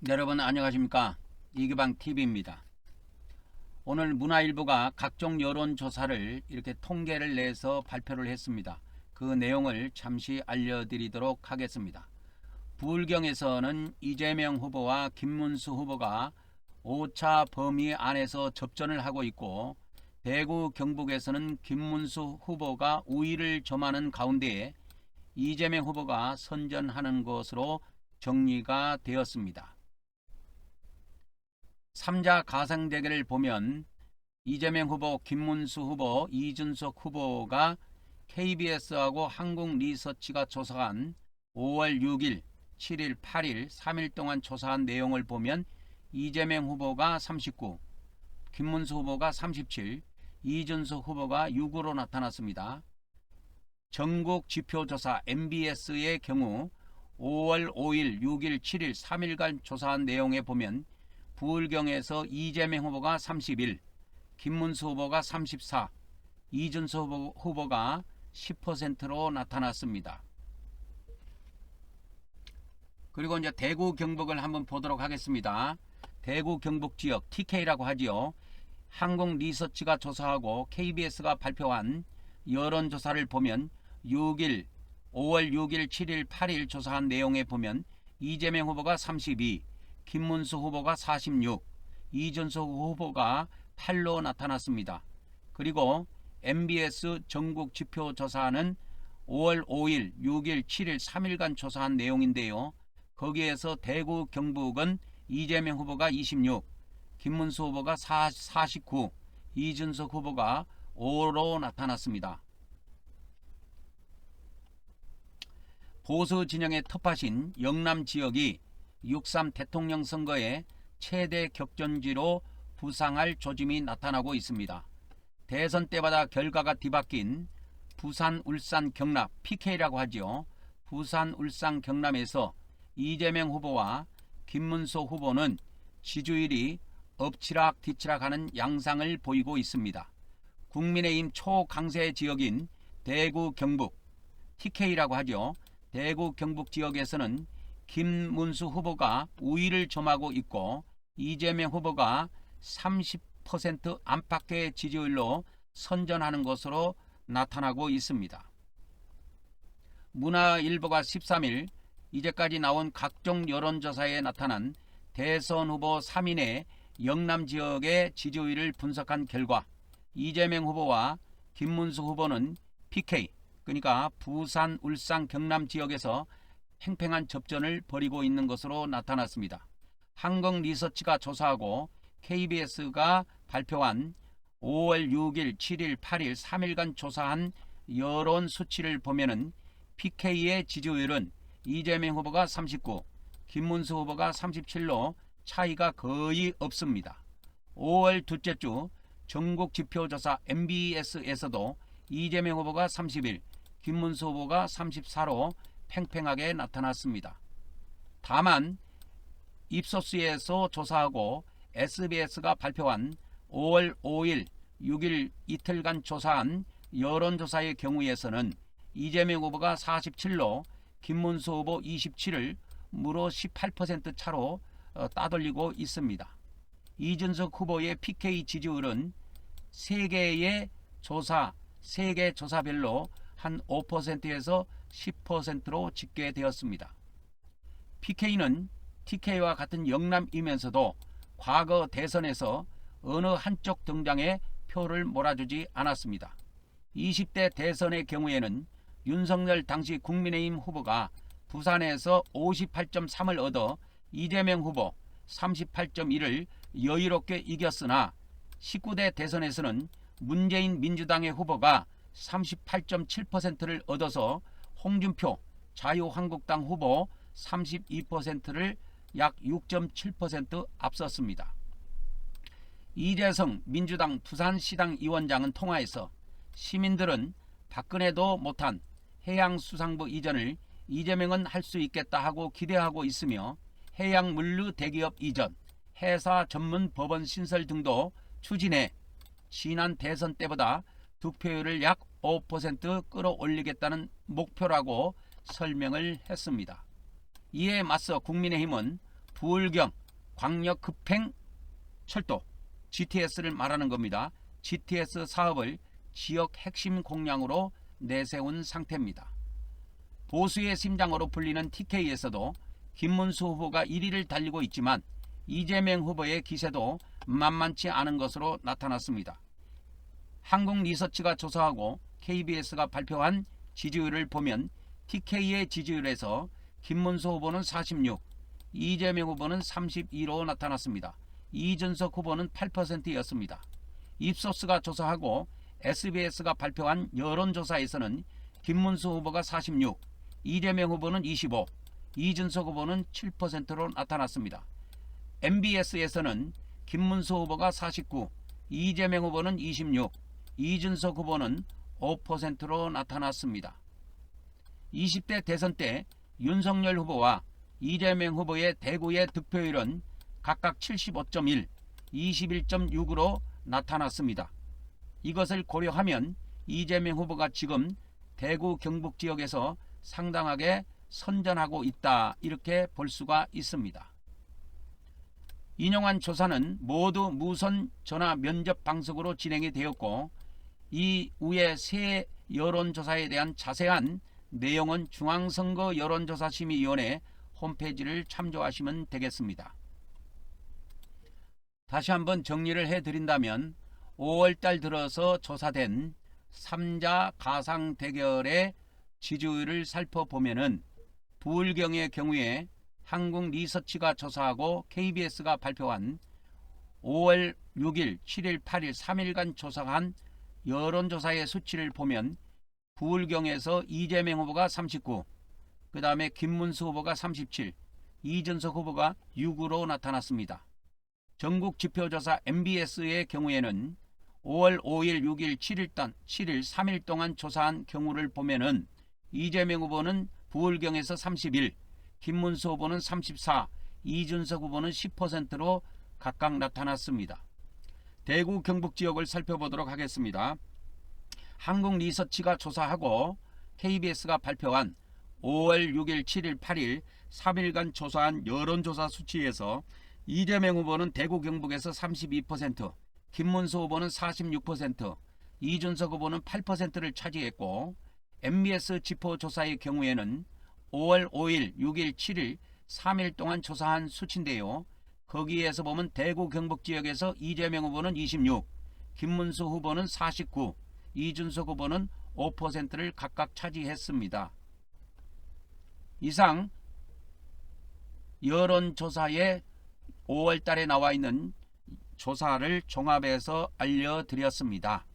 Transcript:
여러분 안녕하십니까? 이기방 TV입니다. 오늘 문화일보가 각종 여론조사를 이렇게 통계를 내서 발표를 했습니다. 그 내용을 잠시 알려드리도록 하겠습니다. 부울경에서는 이재명 후보와 김문수 후보가 오차 범위 안에서 접전을 하고 있고, 대구 경북에서는 김문수 후보가 우위를 점하는 가운데 이재명 후보가 선전하는 것으로 정리가 되었습니다. 3자 가상 대결을 보면 이재명 후보, 김문수 후보, 이준석 후보가 KBS하고 한국리서치가 조사한 5월 6일, 7일, 8일 3일 동안 조사한 내용을 보면 이재명 후보가 39, 김문수 후보가 37, 이준석 후보가 6으로 나타났습니다. 전국 지표조사 MBS의 경우 5월 5일, 6일, 7일 3일간 조사한 내용에 보면 부울경에서 이재명 후보가 31, 김문수 후보가 34, 이준석 후보가 10%로 나타났습니다. 그리고 이제 대구 경북을 한번 보도록 하겠습니다. 대구 경북 지역 TK라고 하지요. 한국리서치가 조사하고 KBS가 발표한 여론조사를 보면 6일, 5월 6일, 7일, 8일 조사한 내용에 보면 이재명 후보가 32, 김문수 후보가 46, 이준석 후보가 8로 나타났습니다. 그리고 MBS 전국 지표 조사는 5월 5일, 6일, 7일 3일간 조사한 내용인데요. 거기에서 대구 경북은 이재명 후보가 26, 김문수 후보가 49, 이준석 후보가 5로 나타났습니다. 보수 진영의 텃밭인 영남 지역이 6.3 대통령 선거의 최대 격전지로 부상할 조짐이 나타나고 있습니다. 대선 때마다 결과가 뒤바뀐 부산, 울산, 경남 PK라고 하죠. 부산, 울산, 경남에서 이재명 후보와 김문수 후보는 지지율이 엎치락 뒤치락하는 양상을 보이고 있습니다. 국민의힘 초강세 지역인 대구 경북 TK라고 하죠. 대구 경북 지역에서는 김문수 후보가 우위를 점하고 있고 이재명 후보가 30% 안팎의 지지율로 선전하는 것으로 나타나고 있습니다. 문화일보가 13일 이제까지 나온 각종 여론조사에 나타난 대선 후보 3인의 영남 지역의 지지율을 분석한 결과 이재명 후보와 김문수 후보는 PK, 그러니까 부산, 울산, 경남 지역에서 팽팽한 접전을 벌이고 있는 것으로 나타났습니다. 한국리서치가 조사하고 KBS가 발표한 5월 6일, 7일, 8일 3일간 조사한 여론 수치를 보면은 PK의 지지율은 이재명 후보가 39, 김문수 후보가 37로 차이가 거의 없습니다. 5월 둘째 주 전국 지표조사 MBS에서도 이재명 후보가 31, 김문수 후보가 34로 팽팽하게 나타났습니다. 다만 입소스에서 조사하고 SBS가 발표한 5월 5일, 6일 이틀간 조사한 여론조사의 경우에서는 이재명 후보가 47로 김문수 후보 27을 무려 18% 차로 따돌리고 있습니다. 이준석 후보의 PK 지지율은 3개 조사별로 한 5%에서 10%로 집계되었습니다. PK는 TK와 같은 영남이면서도 과거 대선에서 어느 한쪽 등장에 표를 몰아주지 않았습니다. 20대 대선의 경우에는 윤석열 당시 국민의힘 후보가 부산에서 58.3을 얻어 이재명 후보 38.1을 여유롭게 이겼으나 19대 대선에서는 문재인 민주당의 후보가 38.7%를 얻어서 홍준표 자유한국당 후보 32%를 약 6.7% 앞섰습니다. 이재성 민주당 부산시당 위원장은 통화에서 시민들은 박근혜도 못한 해양수산부 이전을 이재명은 할 수 있겠다 하고 기대하고 있으며 해양물류 대기업 이전, 해사 전문 법원 신설 등도 추진해 지난 대선 때보다 득표율을 약 5% 끌어올리겠다는 목표라고 설명을 했습니다. 이에 맞서 국민의힘은 부울경 광역급행철도 GTS를 말하는 겁니다. GTS 사업을 지역 핵심 공약으로 내세운 상태입니다. 보수의 심장으로 불리는 TK에서도 김문수 후보가 1위를 달리고 있지만 이재명 후보의 기세도 만만치 않은 것으로 나타났습니다. 한국리서치가 조사하고 KBS가 발표한 지지율을 보면 TK의 지지율에서 김문수 후보는 46, 이재명 후보는 32로 나타났습니다. 이준석 후보는 8%였습니다. 입소스가 조사하고 SBS가 발표한 여론조사에서는 김문수 후보가 46, 이재명 후보는 25, 이준석 후보는 7%로 나타났습니다. MBS에서는 김문수 후보가 49, 이재명 후보는 26, 이준석 후보는 5%로 나타났습니다. 20대 대선 때 윤석열 후보와 이재명 후보의 대구의 득표율은 각각 75.1, 21.6으로 나타났습니다. 이것을 고려하면 이재명 후보가 지금 대구 경북 지역에서 상당하게 선전하고 있다, 이렇게 볼 수가 있습니다. 인용한 조사는 모두 무선 전화 면접 방식으로 진행이 되었고 이후의 세 여론조사에 대한 자세한 내용은 중앙선거 여론조사심의위원회 홈페이지를 참조하시면 되겠습니다. 다시 한번 정리를 해드린다면 5월달 들어서 조사된 3자 가상 대결의 지지율을 살펴보면은 부울경의 경우에 한국리서치가 조사하고 KBS가 발표한 5월 6일, 7일, 8일 3일간 조사한 여론조사의 수치를 보면 부울경에서 이재명 후보가 39, 그 다음에 김문수 후보가 37, 이준석 후보가 6으로 나타났습니다. 전국 지표조사 MBS의 경우에는 5월 5일, 6일, 7일 3일 동안 조사한 경우를 보면은 이재명 후보는 부울경에서 31, 김문수 후보는 34, 이준석 후보는 10%로 각각 나타났습니다. 대구 경북 지역을 살펴보도록 하겠습니다. 한국리서치가 조사하고 KBS가 발표한 5월 6일, 7일, 8일 3일간 조사한 여론조사 수치에서 이재명 후보는 대구 경북에서 32%, 김문수 후보는 46%, 이준석 후보는 8%를 차지했고 MBS 지표조사의 경우에는 5월 5일, 6일, 7일 3일 동안 조사한 수치인데요. 거기에서 보면 대구 경북 지역에서 이재명 후보는 26, 김문수 후보는 49, 이준석 후보는 5%를 각각 차지했습니다. 이상 여론조사에 5월 달에 나와 있는 조사를 종합해서 알려드렸습니다.